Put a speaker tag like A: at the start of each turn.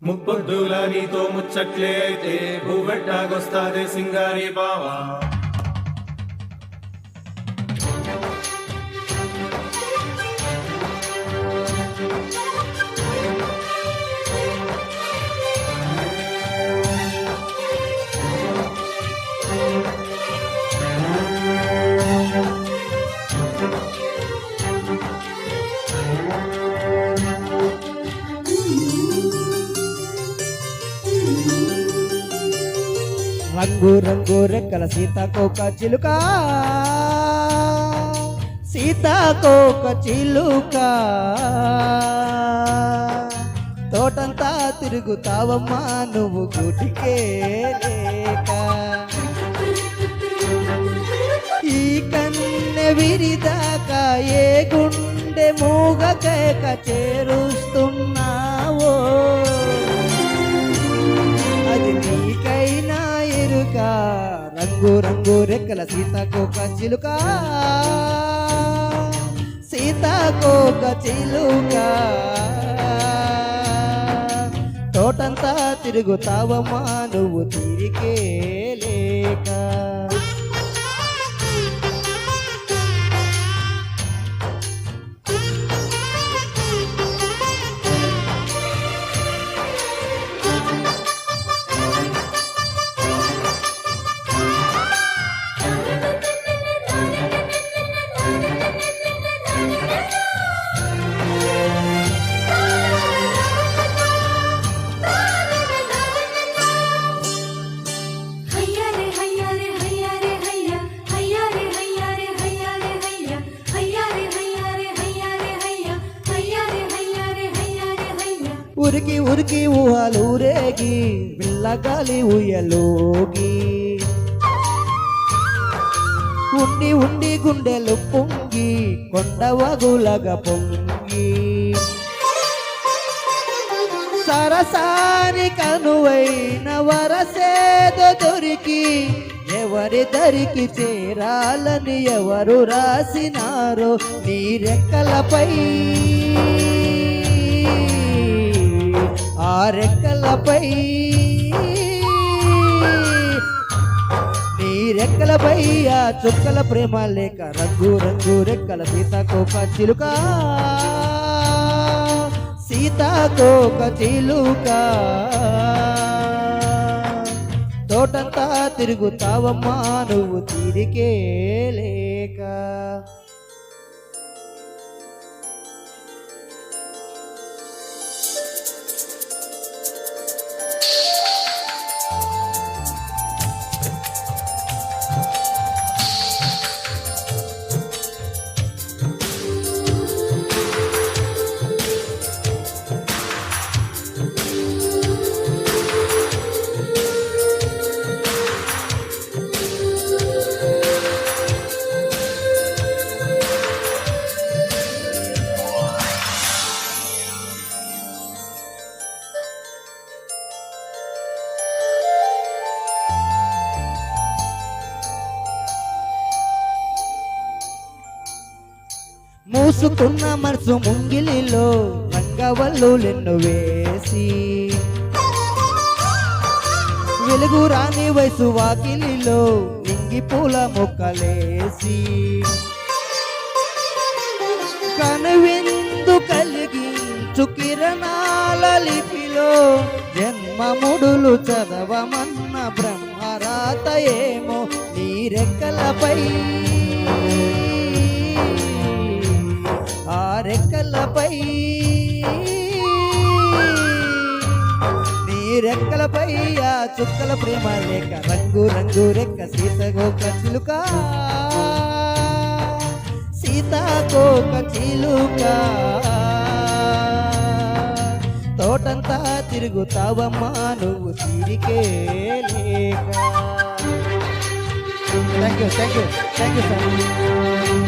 A: ముప్పొద్దుల నీతో ముచ్చట్లే అయితే భూవెట్టాగొస్తాదే సింగారి బావా.
B: రంగు రంగు రెక్కల సీతాకోక చిలుక, సీతాకోక చిలుక, తోటంతా తిరుగుతావమ్మా నువ్వు గూటికే లేక. ఈ కన్నె విరిదాకా ఏ గుండె మూగ కేక చేరుస్తున్నావో, అది నీకైనా ఎరుక. రంగు రంగు రెక్కల సీతాకోక చిలుక, సీతాకోక చిలుక, తోటంతా తిరుగుతావమ్మా నువ్వు తీరికే లేక. ఉరికి ఉరికి ఊహలూరేగి పిల్లగాలి ఉయ్యలోగి, ఉండి ఉండి గుండెలు పొంగి కొండవగులగా పొంగి, సరసాని కనువైన వరసేదో దొరికి ఎవరి దరికి చేరాలని ఎవరు రాసినారో నీ రెక్కలపై, ఆ రెక్కలపై, నీ రెక్కలపై ఆ చుక్కల ప్రేమ లేక. రంగు రంగు రెక్కల సీతాకోక చిలుక, సీతాకోక చిలుక, తోటంతా తిరుగుతావమ్మా నువ్వు తీరికే లేక. మూసుకున్న మనసు ముంగిలిలో రంగవల్లులెన్ను వేసి, వెలుగు రాని వయసు వాకిలిలో నింగి పూల మొక్కలేసి, కనువిందు కలిగించు కిరణాల లిపిలో జన్మముడులు చదవమన్న బ్రహ్మరాత ఏమో నీ రెక్కలపై, ఆ రెక్కలపై, నీ రెక్కలపై ఆ చుక్కల ప్రేమ లేక. రంగు రంగు రెక్క సీతాకోక చిలుక, సీతాకోక చిలుక, తోటంతా తిరుగుతావమ్మా నువ్వు తీరికే లేక. Thank you sir.